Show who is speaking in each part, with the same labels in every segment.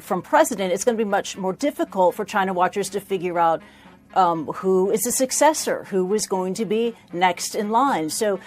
Speaker 1: from president, it's going to be much more difficult for China watchers to figure out who is the successor, who is going to be next in line. So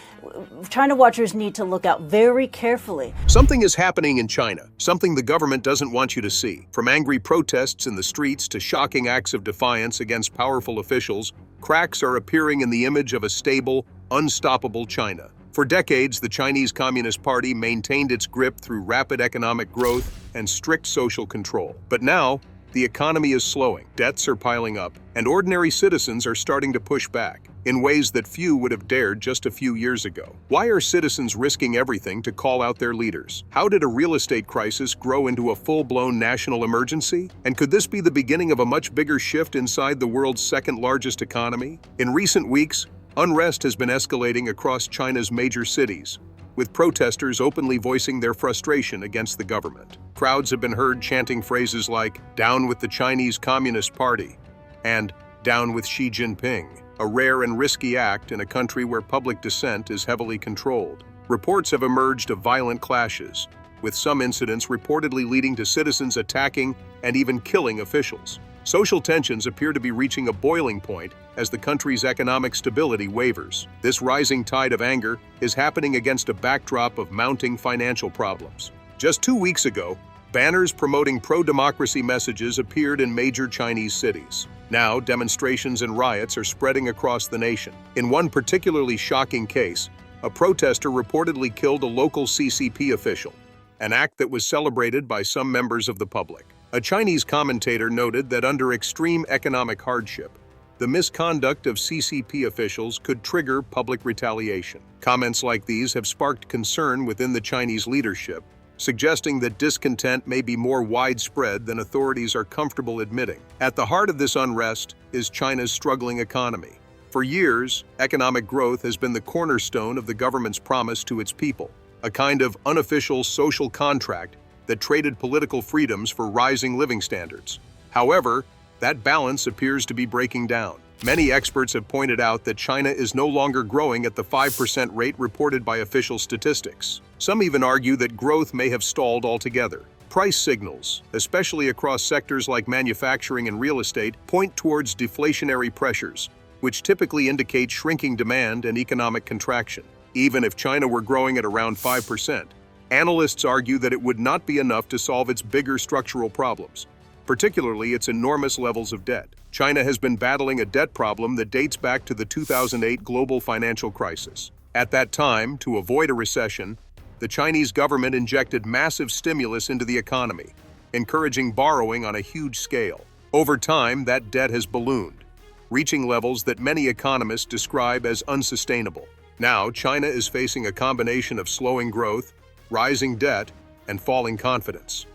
Speaker 1: China watchers need to look out very carefully.
Speaker 2: Something is happening in China, something the government doesn't want you to see. From angry protests in the streets to shocking acts of defiance against powerful officials, cracks are appearing in the image of a stable, unstoppable China. For decades, the Chinese Communist Party maintained its grip through rapid economic growth and strict social control. But now, the economy is slowing, debts are piling up, and ordinary citizens are starting to push back in ways that few would have dared just a few years ago. Why are citizens risking everything to call out their leaders? How did a real estate crisis grow into a full-blown national emergency? And could this be the beginning of a much bigger shift inside the world's second-largest economy? In recent weeks, unrest has been escalating across China's major cities, with protesters openly voicing their frustration against the government. Crowds have been heard chanting phrases like, "Down with the Chinese Communist Party," and "Down with Xi Jinping," a rare and risky act in a country where public dissent is heavily controlled. Reports have emerged of violent clashes, with some incidents reportedly leading to citizens attacking and even killing officials. Social tensions appear to be reaching a boiling point as the country's economic stability wavers. This rising tide of anger is happening against a backdrop of mounting financial problems. Just 2 weeks ago, banners promoting pro-democracy messages appeared in major Chinese cities. Now, demonstrations and riots are spreading across the nation. In one particularly shocking case, a protester reportedly killed a local CCP official, an act that was celebrated by some members of the public. A Chinese commentator noted that under extreme economic hardship, the misconduct of CCP officials could trigger public retaliation. Comments like these have sparked concern within the Chinese leadership, suggesting that discontent may be more widespread than authorities are comfortable admitting. At the heart of this unrest is China's struggling economy. For years, economic growth has been the cornerstone of the government's promise to its people, a kind of unofficial social contract that traded political freedoms for rising living standards. However, that balance appears to be breaking down. Many experts have pointed out that China is no longer growing at the 5% rate reported by official statistics. Some even argue that growth may have stalled altogether. Price signals, especially across sectors like manufacturing and real estate, point towards deflationary pressures, which typically indicate shrinking demand and economic contraction. Even if China were growing at around 5%, analysts argue that it would not be enough to solve its bigger structural problems, particularly its enormous levels of debt. China has been battling a debt problem that dates back to the 2008 global financial crisis. At that time, to avoid a recession, the Chinese government injected massive stimulus into the economy, encouraging borrowing on a huge scale. Over time, that debt has ballooned, reaching levels that many economists describe as unsustainable. Now, China is facing a combination of slowing growth, rising debt, and falling confidence.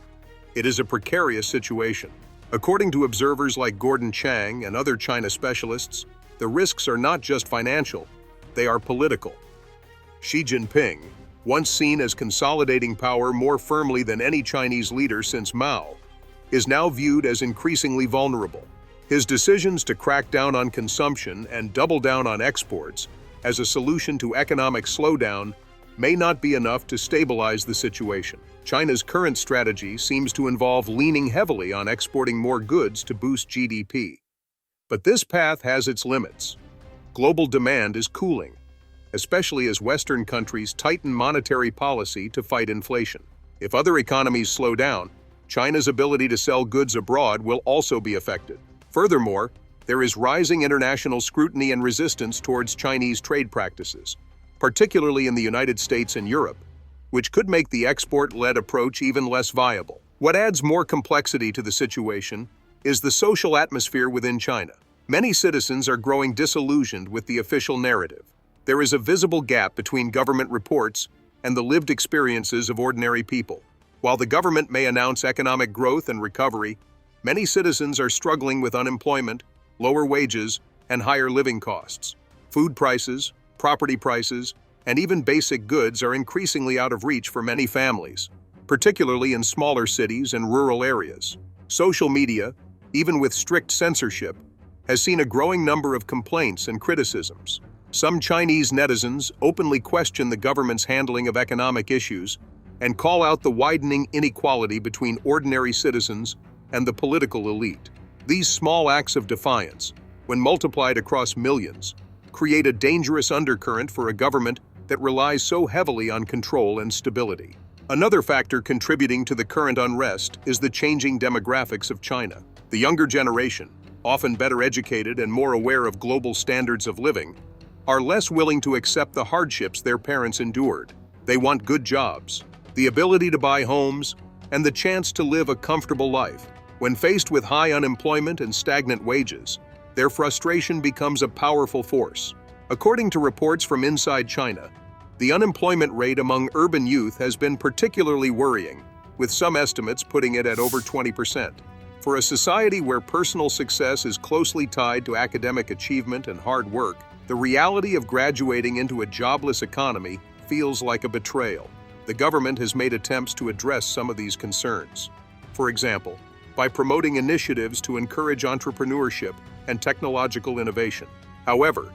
Speaker 2: It is a precarious situation. According to observers like Gordon Chang and other China specialists, the risks are not just financial, they are political. Xi Jinping, once seen as consolidating power more firmly than any Chinese leader since Mao, is now viewed as increasingly vulnerable. His decisions to crack down on consumption and double down on exports as a solution to economic slowdown may not be enough to stabilize the situation. China's current strategy seems to involve leaning heavily on exporting more goods to boost GDP. But this path has its limits. Global demand is cooling, especially as Western countries tighten monetary policy to fight inflation. If other economies slow down, China's ability to sell goods abroad will also be affected. Furthermore, there is rising international scrutiny and resistance towards Chinese trade practices, particularly in the United States and Europe, which could make the export-led approach even less viable. What adds more complexity to the situation is the social atmosphere within China. Many citizens are growing disillusioned with the official narrative. There is a visible gap between government reports and the lived experiences of ordinary people. While the government may announce economic growth and recovery, many citizens are struggling with unemployment, lower wages, and higher living costs. Food prices, property prices, and even basic goods are increasingly out of reach for many families, particularly in smaller cities and rural areas. Social media, even with strict censorship, has seen a growing number of complaints and criticisms. Some Chinese netizens openly question the government's handling of economic issues, and call out the widening inequality between ordinary citizens and the political elite. These small acts of defiance, when multiplied across millions, create a dangerous undercurrent for a government that relies so heavily on control and stability. Another factor contributing to the current unrest is the changing demographics of China. The younger generation, often better educated and more aware of global standards of living, are less willing to accept the hardships their parents endured. They want good jobs, the ability to buy homes, and the chance to live a comfortable life. When faced with high unemployment and stagnant wages, their frustration becomes a powerful force. According to reports from inside China, the unemployment rate among urban youth has been particularly worrying, with some estimates putting it at over 20%. For a society where personal success is closely tied to academic achievement and hard work, the reality of graduating into a jobless economy feels like a betrayal. The government has made attempts to address some of these concerns. For example, by promoting initiatives to encourage entrepreneurship and technological innovation. However,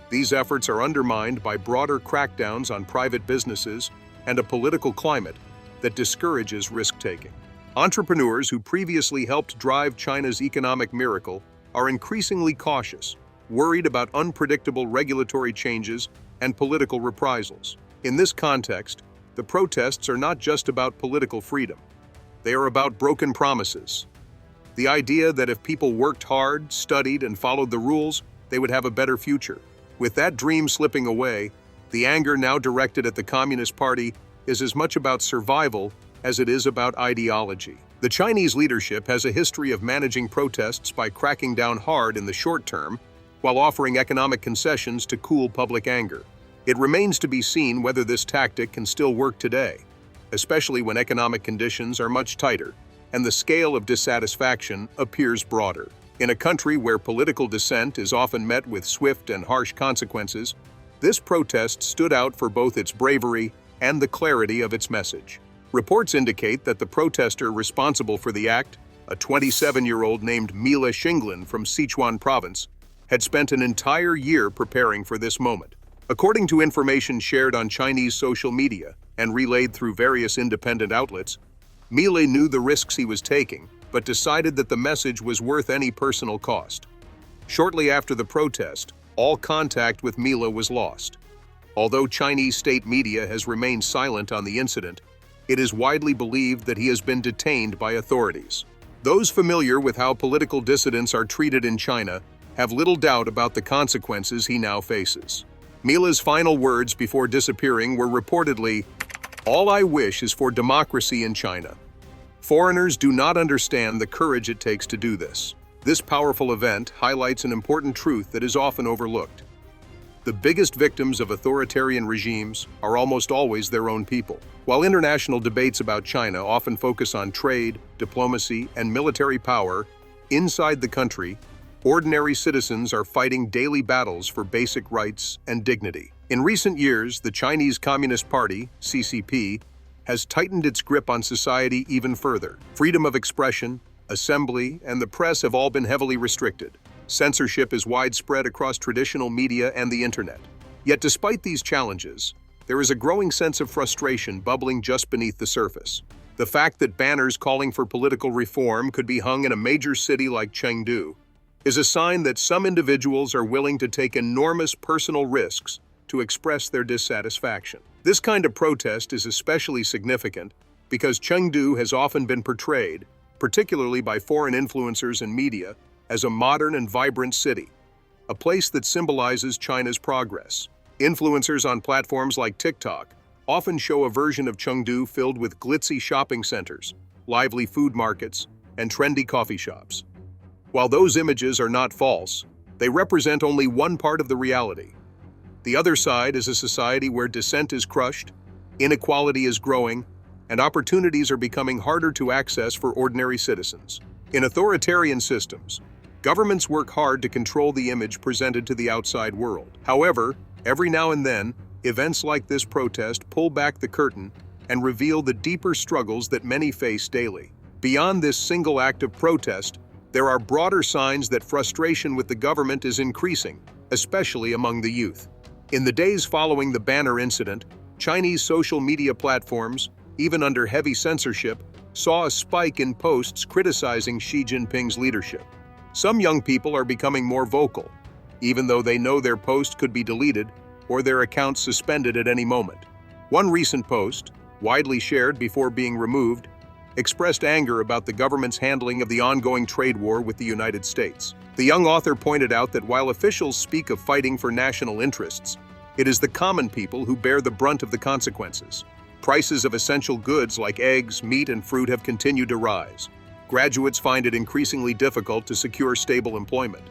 Speaker 2: these efforts are undermined by broader crackdowns on private businesses and a political climate that discourages risk-taking. Entrepreneurs who previously helped drive China's economic miracle are increasingly cautious, worried about unpredictable regulatory changes and political reprisals. In this context, the protests are not just about political freedom. They are about broken promises. The idea that if people worked hard, studied, and followed the rules, they would have a better future. With that dream slipping away, the anger now directed at the Communist Party is as much about survival as it is about ideology. The Chinese leadership has a history of managing protests by cracking down hard in the short term while offering economic concessions to cool public anger. It remains to be seen whether this tactic can still work today, especially when economic conditions are much tighter and the scale of dissatisfaction appears broader. In a country where political dissent is often met with swift and harsh consequences, this protest stood out for both its bravery and the clarity of its message. Reports indicate that the protester responsible for the act, a 27-year-old named Mila Xinglin from Sichuan province, had spent an entire year preparing for this moment. According to information shared on Chinese social media and relayed through various independent outlets, Mila knew the risks he was taking, but decided that the message was worth any personal cost. Shortly after the protest, all contact with Mila was lost. Although Chinese state media has remained silent on the incident, it is widely believed that he has been detained by authorities. Those familiar with how political dissidents are treated in China have little doubt about the consequences he now faces. Mila's final words before disappearing were reportedly, "All I wish is for democracy in China. Foreigners do not understand the courage it takes to do this." This powerful event highlights an important truth that is often overlooked. The biggest victims of authoritarian regimes are almost always their own people. While international debates about China often focus on trade, diplomacy, and military power, inside the country, ordinary citizens are fighting daily battles for basic rights and dignity. In recent years, the Chinese Communist Party, CCP, has tightened its grip on society even further. Freedom of expression, assembly, and the press have all been heavily restricted. Censorship is widespread across traditional media and the internet. Yet despite these challenges, there is a growing sense of frustration bubbling just beneath the surface. The fact that banners calling for political reform could be hung in a major city like Chengdu is a sign that some individuals are willing to take enormous personal risks to express their dissatisfaction. This kind of protest is especially significant because Chengdu has often been portrayed, particularly by foreign influencers and media, as a modern and vibrant city, a place that symbolizes China's progress. Influencers on platforms like TikTok often show a version of Chengdu filled with glitzy shopping centers, lively food markets, and trendy coffee shops. While those images are not false, they represent only one part of the reality. The other side is a society where dissent is crushed, inequality is growing, and opportunities are becoming harder to access for ordinary citizens. In authoritarian systems, governments work hard to control the image presented to the outside world. However, every now and then, events like this protest pull back the curtain and reveal the deeper struggles that many face daily. Beyond this single act of protest, there are broader signs that frustration with the government is increasing, especially among the youth. In the days following the banner incident, Chinese social media platforms, even under heavy censorship, saw a spike in posts criticizing Xi Jinping's leadership. Some young people are becoming more vocal, even though they know their post could be deleted or their accounts suspended at any moment. One recent post, widely shared before being removed, expressed anger about the government's handling of the ongoing trade war with the United States. The young author pointed out that while officials speak of fighting for national interests, it is the common people who bear the brunt of the consequences. Prices of essential goods like eggs, meat, and fruit have continued to rise. Graduates find it increasingly difficult to secure stable employment.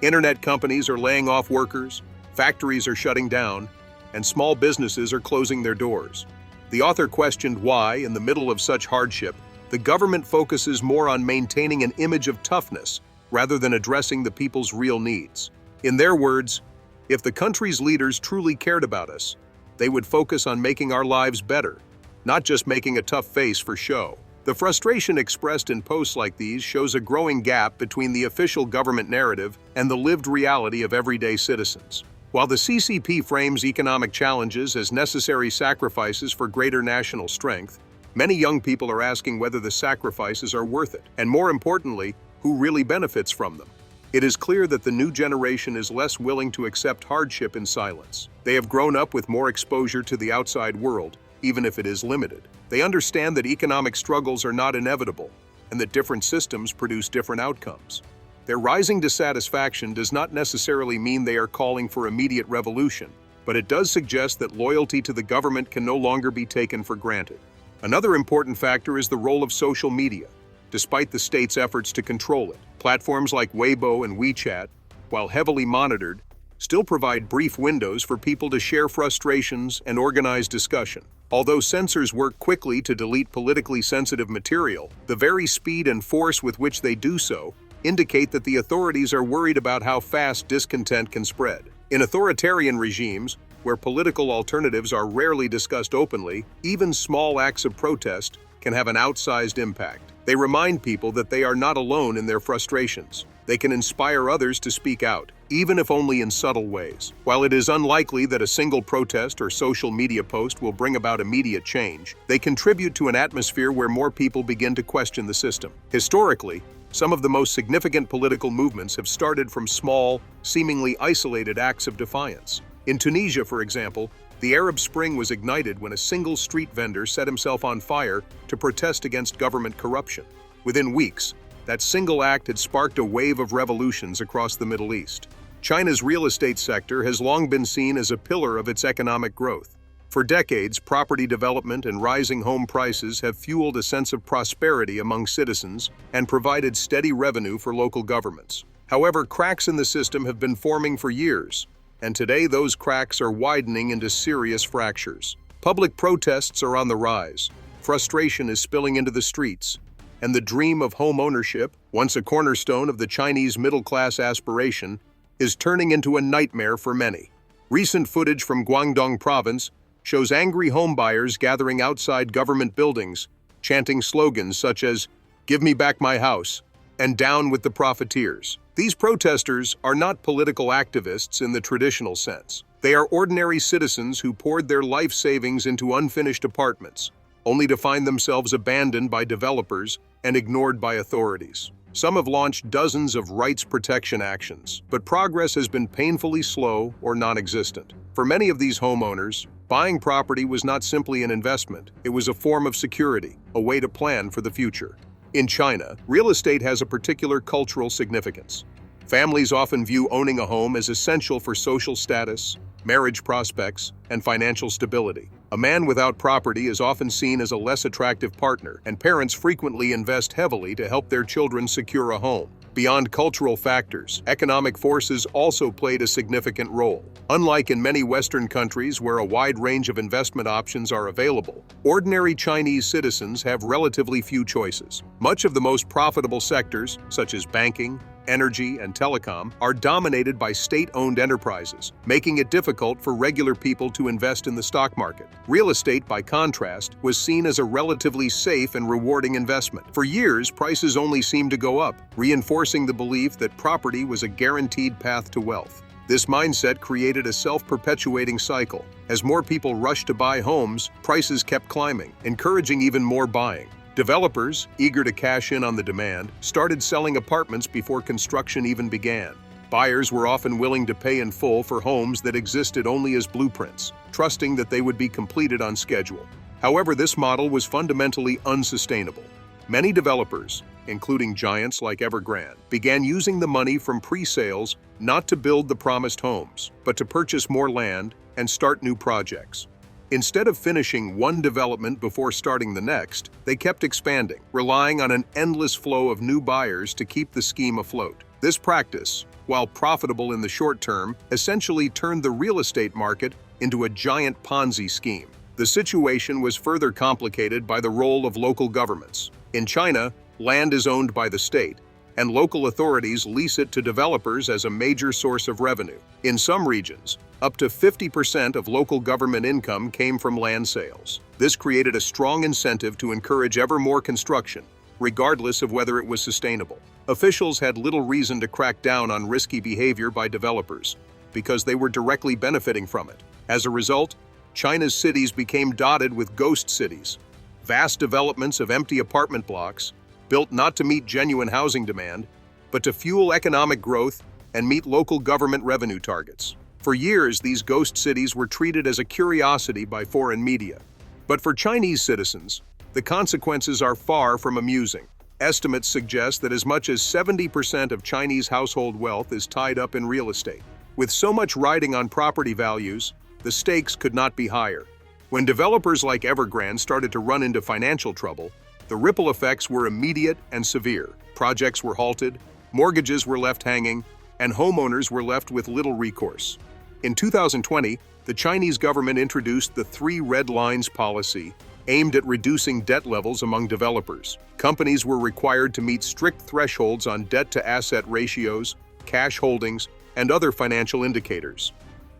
Speaker 2: Internet companies are laying off workers, factories are shutting down, and small businesses are closing their doors. The author questioned why, in the middle of such hardship, the government focuses more on maintaining an image of toughness rather than addressing the people's real needs. In their words, if the country's leaders truly cared about us, they would focus on making our lives better, not just making a tough face for show. The frustration expressed in posts like these shows a growing gap between the official government narrative and the lived reality of everyday citizens. While the CCP frames economic challenges as necessary sacrifices for greater national strength, many young people are asking whether the sacrifices are worth it, and more importantly, who really benefits from them. It is clear that the new generation is less willing to accept hardship in silence. They have grown up with more exposure to the outside world, even if it is limited. They understand that economic struggles are not inevitable, and that different systems produce different outcomes. Their rising dissatisfaction does not necessarily mean they are calling for immediate revolution, but it does suggest that loyalty to the government can no longer be taken for granted. Another important factor is the role of social media. Despite the state's efforts to control it, platforms like Weibo and WeChat, while heavily monitored, still provide brief windows for people to share frustrations and organize discussion. Although censors work quickly to delete politically sensitive material, the very speed and force with which they do so indicate that the authorities are worried about how fast discontent can spread. In authoritarian regimes, where political alternatives are rarely discussed openly, even small acts of protest can have an outsized impact. They remind people that they are not alone in their frustrations. They can inspire others to speak out, even if only in subtle ways. While it is unlikely that a single protest or social media post will bring about immediate change, they contribute to an atmosphere where more people begin to question the system. Historically, some of the most significant political movements have started from small, seemingly isolated acts of defiance. In Tunisia, for example, the Arab Spring was ignited when a single street vendor set himself on fire to protest against government corruption. Within weeks, that single act had sparked a wave of revolutions across the Middle East. China's real estate sector has long been seen as a pillar of its economic growth. For decades, property development and rising home prices have fueled a sense of prosperity among citizens and provided steady revenue for local governments. However, cracks in the system have been forming for years, and today those cracks are widening into serious fractures. Public protests are on the rise, frustration is spilling into the streets, and the dream of home ownership, once a cornerstone of the Chinese middle-class aspiration, is turning into a nightmare for many. Recent footage from Guangdong province shows angry homebuyers gathering outside government buildings, chanting slogans such as, "Give me back my house," and "Down with the profiteers." These protesters are not political activists in the traditional sense. They are ordinary citizens who poured their life savings into unfinished apartments, only to find themselves abandoned by developers and ignored by authorities. Some have launched dozens of rights protection actions, but progress has been painfully slow or non-existent. For many of these homeowners, buying property was not simply an investment, it was a form of security, a way to plan for the future. In China, real estate has a particular cultural significance. Families often view owning a home as essential for social status, marriage prospects, and financial stability. A man without property is often seen as a less attractive partner, and parents frequently invest heavily to help their children secure a home. Beyond cultural factors, economic forces also played a significant role. Unlike in many Western countries where a wide range of investment options are available, ordinary Chinese citizens have relatively few choices. Much of the most profitable sectors, such as banking, energy, and telecom, are dominated by state-owned enterprises, making it difficult for regular people to invest in the stock market. Real estate, by contrast, was seen as a relatively safe and rewarding investment. For years, prices only seemed to go up, reinforcing the belief that property was a guaranteed path to wealth. This mindset created a self-perpetuating cycle. As more people rushed to buy homes, prices kept climbing, encouraging even more buying. Developers, eager to cash in on the demand, started selling apartments before construction even began. Buyers were often willing to pay in full for homes that existed only as blueprints, trusting that they would be completed on schedule. However, this model was fundamentally unsustainable. Many developers, including giants like Evergrande, began using the money from pre-sales not to build the promised homes, but to purchase more land and start new projects. Instead of finishing one development before starting the next, they kept expanding, relying on an endless flow of new buyers to keep the scheme afloat. This practice, while profitable in the short term, essentially turned the real estate market into a giant Ponzi scheme. The situation was further complicated by the role of local governments. In China, land is owned by the state, and local authorities lease it to developers as a major source of revenue. In some regions, up to 50% of local government income came from land sales. This created a strong incentive to encourage ever more construction, regardless of whether it was sustainable. Officials had little reason to crack down on risky behavior by developers, because they were directly benefiting from it. As a result, China's cities became dotted with ghost cities, vast developments of empty apartment blocks, built not to meet genuine housing demand, but to fuel economic growth and meet local government revenue targets. For years, these ghost cities were treated as a curiosity by foreign media. But for Chinese citizens, the consequences are far from amusing. Estimates suggest that as much as 70% of Chinese household wealth is tied up in real estate. With so much riding on property values, the stakes could not be higher. When developers like Evergrande started to run into financial trouble, the ripple effects were immediate and severe. Projects were halted, mortgages were left hanging, and homeowners were left with little recourse. In 2020, the Chinese government introduced the Three Red Lines policy, aimed at reducing debt levels among developers. Companies were required to meet strict thresholds on debt-to-asset ratios, cash holdings, and other financial indicators.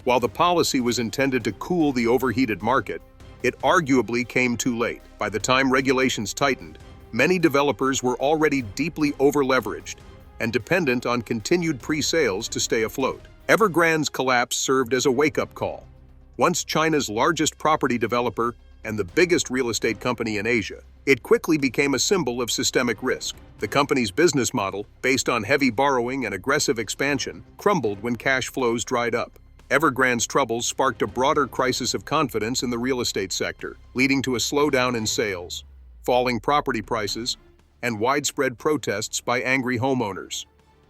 Speaker 2: While the policy was intended to cool the overheated market, it arguably came too late. By the time regulations tightened, many developers were already deeply overleveraged and dependent on continued pre-sales to stay afloat. Evergrande's collapse served as a wake-up call. Once China's largest property developer and the biggest real estate company in Asia, it quickly became a symbol of systemic risk. The company's business model, based on heavy borrowing and aggressive expansion, crumbled when cash flows dried up. Evergrande's troubles sparked a broader crisis of confidence in the real estate sector, leading to a slowdown in sales, falling property prices, and widespread protests by angry homeowners.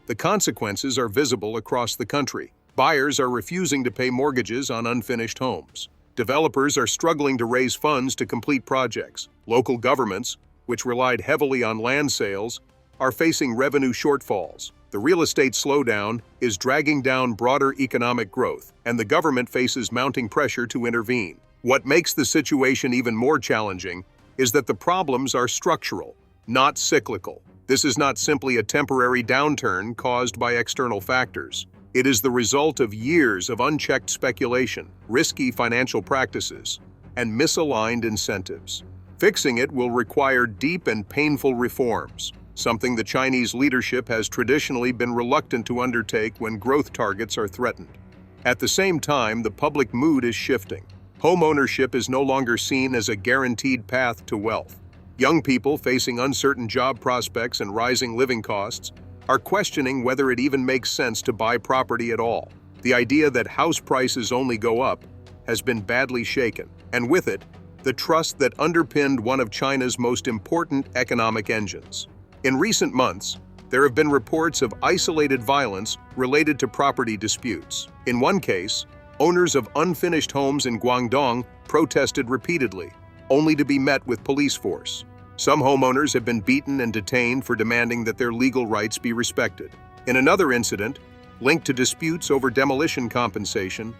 Speaker 2: The consequences are visible across the country. Buyers are refusing to pay mortgages on unfinished homes. Developers are struggling to raise funds to complete projects. Local governments, which relied heavily on land sales, are facing revenue shortfalls. The real estate slowdown is dragging down broader economic growth, and the government faces mounting pressure to intervene. What makes the situation even more challenging is that the problems are structural, not cyclical. This is not simply a temporary downturn caused by external factors. It is the result of years of unchecked speculation, risky financial practices, and misaligned incentives. Fixing it will require deep and painful reforms, something the Chinese leadership has traditionally been reluctant to undertake when growth targets are threatened. At the same time, the public mood is shifting. Home ownership is no longer seen as a guaranteed path to wealth. Young people facing uncertain job prospects and rising living costs are questioning whether it even makes sense to buy property at all. The idea that house prices only go up has been badly shaken, and with it, the trust that underpinned one of China's most important economic engines. In recent months, there have been reports of isolated violence related to property disputes. In one case, owners of unfinished homes in Guangdong protested repeatedly, only to be met with police force. Some homeowners have been beaten and detained for demanding that their legal rights be respected. In another incident, linked to disputes over demolition compensation,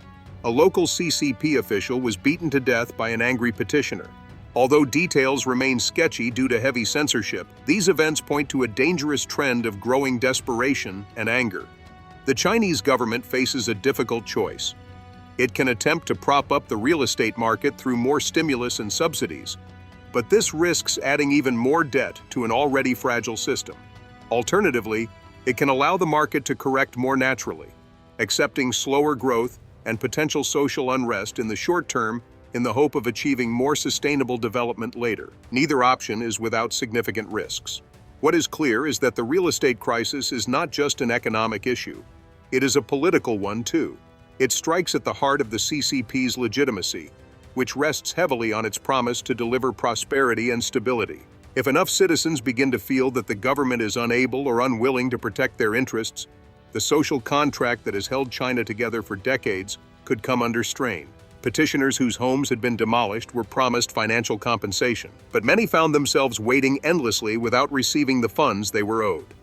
Speaker 2: a local CCP official was beaten to death by an angry petitioner. Although details remain sketchy due to heavy censorship, these events point to a dangerous trend of growing desperation and anger. The Chinese government faces a difficult choice. It can attempt to prop up the real estate market through more stimulus and subsidies, but this risks adding even more debt to an already fragile system. Alternatively, it can allow the market to correct more naturally, accepting slower growth and potential social unrest in the short term in the hope of achieving more sustainable development later. Neither option is without significant risks. What is clear is that the real estate crisis is not just an economic issue. It is a political one, too. It strikes at the heart of the CCP's legitimacy, which rests heavily on its promise to deliver prosperity and stability. If enough citizens begin to feel that the government is unable or unwilling to protect their interests, the social contract that has held China together for decades could come under strain. Petitioners whose homes had been demolished were promised financial compensation, but many found themselves waiting endlessly without receiving the funds they were owed.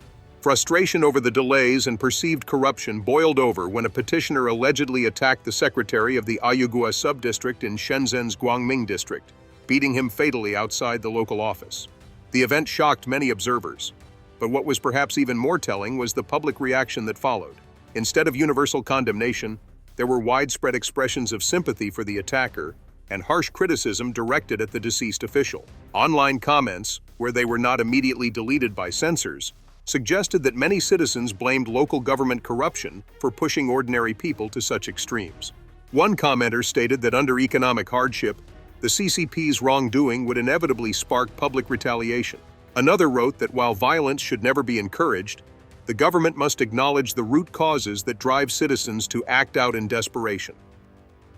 Speaker 2: Frustration over the delays and perceived corruption boiled over when a petitioner allegedly attacked the secretary of the Ayugua subdistrict in Shenzhen's Guangming district, beating him fatally outside the local office. The event shocked many observers, but what was perhaps even more telling was the public reaction that followed. Instead of universal condemnation, there were widespread expressions of sympathy for the attacker and harsh criticism directed at the deceased official. Online comments, where they were not immediately deleted by censors, suggested that many citizens blamed local government corruption for pushing ordinary people to such extremes. One commenter stated that under economic hardship, the CCP's wrongdoing would inevitably spark public retaliation. Another wrote that while violence should never be encouraged, the government must acknowledge the root causes that drive citizens to act out in desperation.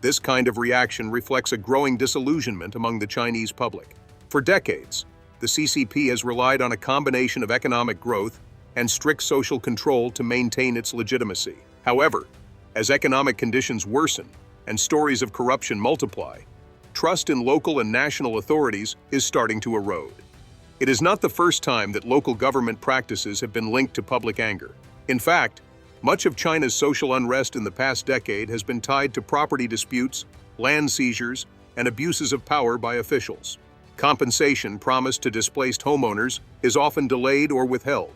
Speaker 2: This kind of reaction reflects a growing disillusionment among the Chinese public. For decades, the CCP has relied on a combination of economic growth and strict social control to maintain its legitimacy. However, as economic conditions worsen and stories of corruption multiply, trust in local and national authorities is starting to erode. It is not the first time that local government practices have been linked to public anger. In fact, much of China's social unrest in the past decade has been tied to property disputes, land seizures, and abuses of power by officials. Compensation promised to displaced homeowners is often delayed or withheld,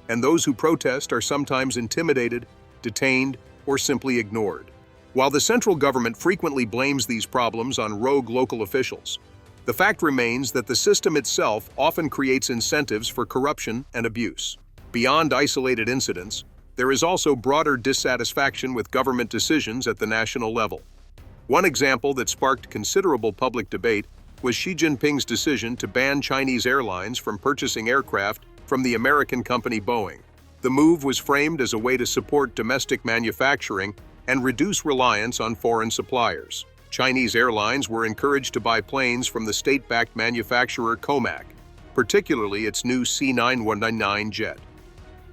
Speaker 2: and those who protest are sometimes intimidated, detained, or simply ignored. While the central government frequently blames these problems on rogue local officials, the fact remains that the system itself often creates incentives for corruption and abuse. Beyond isolated incidents, there is also broader dissatisfaction with government decisions at the national level. One example that sparked considerable public debate was Xi Jinping's decision to ban Chinese airlines from purchasing aircraft from the American company Boeing. The move was framed as a way to support domestic manufacturing and reduce reliance on foreign suppliers. Chinese airlines were encouraged to buy planes from the state-backed manufacturer Comac, particularly its new C919 jet.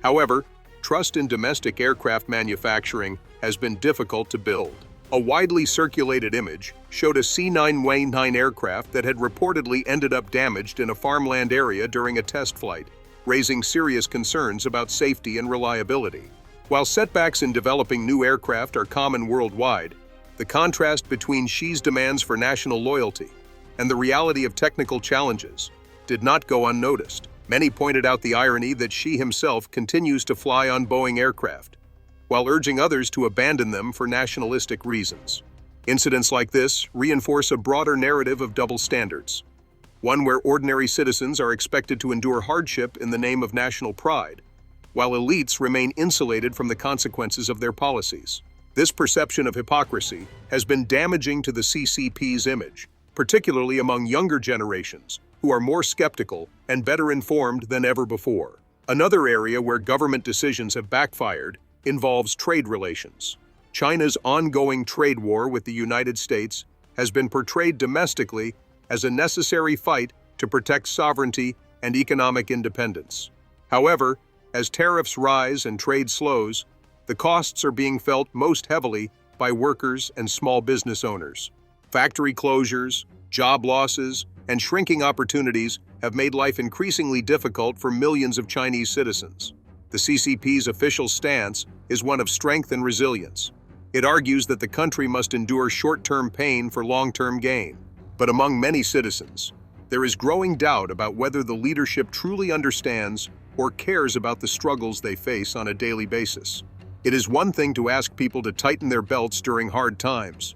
Speaker 2: However, trust in domestic aircraft manufacturing has been difficult to build. A widely circulated image showed a C919 aircraft that had reportedly ended up damaged in a farmland area during a test flight, raising serious concerns about safety and reliability. While setbacks in developing new aircraft are common worldwide, the contrast between Xi's demands for national loyalty and the reality of technical challenges did not go unnoticed. Many pointed out the irony that Xi himself continues to fly on Boeing aircraft, while urging others to abandon them for nationalistic reasons. Incidents like this reinforce a broader narrative of double standards, one where ordinary citizens are expected to endure hardship in the name of national pride, while elites remain insulated from the consequences of their policies. This perception of hypocrisy has been damaging to the CCP's image, particularly among younger generations, who are more skeptical and better informed than ever before. Another area where government decisions have backfired involves trade relations. China's ongoing trade war with the United States has been portrayed domestically as a necessary fight to protect sovereignty and economic independence. However, as tariffs rise and trade slows, the costs are being felt most heavily by workers and small business owners. Factory closures, job losses, and shrinking opportunities have made life increasingly difficult for millions of Chinese citizens. The CCP's official stance is one of strength and resilience. It argues that the country must endure short-term pain for long-term gain. But among many citizens, there is growing doubt about whether the leadership truly understands or cares about the struggles they face on a daily basis. It is one thing to ask people to tighten their belts during hard times.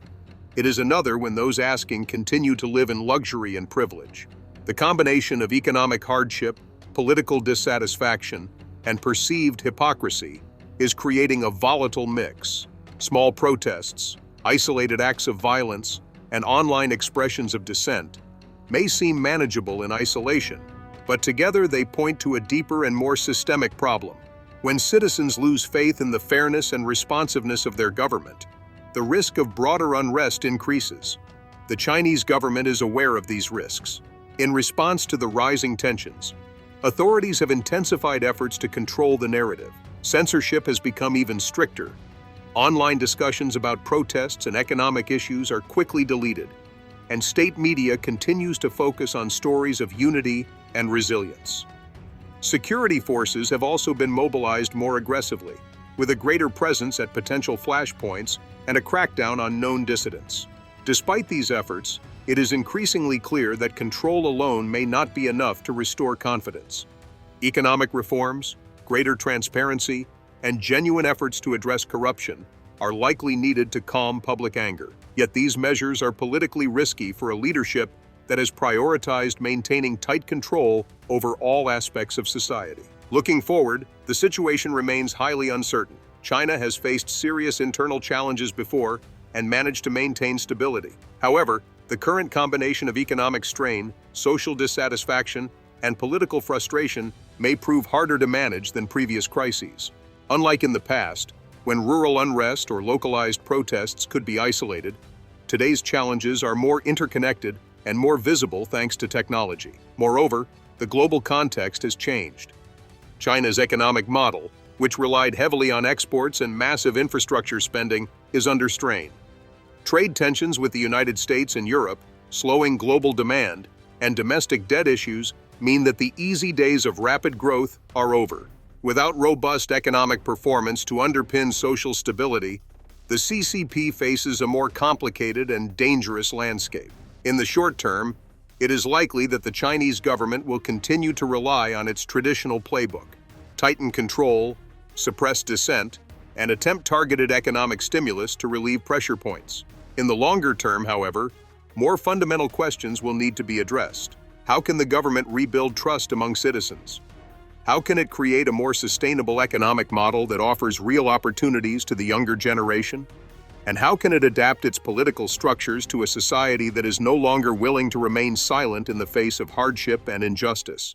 Speaker 2: It is another when those asking continue to live in luxury and privilege. The combination of economic hardship, political dissatisfaction, and perceived hypocrisy is creating a volatile mix. Small protests, isolated acts of violence, and online expressions of dissent may seem manageable in isolation, but together they point to a deeper and more systemic problem. When citizens lose faith in the fairness and responsiveness of their government, the risk of broader unrest increases. The Chinese government is aware of these risks. In response to the rising tensions, authorities have intensified efforts to control the narrative. Censorship has become even stricter. Online discussions about protests and economic issues are quickly deleted, and state media continues to focus on stories of unity and resilience. Security forces have also been mobilized more aggressively, with a greater presence at potential flashpoints and a crackdown on known dissidents. Despite these efforts, it is increasingly clear that control alone may not be enough to restore confidence. Economic reforms, greater transparency, and genuine efforts to address corruption are likely needed to calm public anger. Yet these measures are politically risky for a leadership that has prioritized maintaining tight control over all aspects of society. Looking forward, the situation remains highly uncertain. China has faced serious internal challenges before and managed to maintain stability. However, the current combination of economic strain, social dissatisfaction, and political frustration may prove harder to manage than previous crises. Unlike in the past, when rural unrest or localized protests could be isolated, today's challenges are more interconnected and more visible thanks to technology. Moreover, the global context has changed. China's economic model, which relied heavily on exports and massive infrastructure spending, is under strain. Trade tensions with the United States and Europe, slowing global demand, and domestic debt issues mean that the easy days of rapid growth are over. Without robust economic performance to underpin social stability, the CCP faces a more complicated and dangerous landscape. In the short term, it is likely that the Chinese government will continue to rely on its traditional playbook: tighten control, suppress dissent, and attempt targeted economic stimulus to relieve pressure points. In the longer term, however, more fundamental questions will need to be addressed. How can the government rebuild trust among citizens? How can it create a more sustainable economic model that offers real opportunities to the younger generation? And how can it adapt its political structures to a society that is no longer willing to remain silent in the face of hardship and injustice?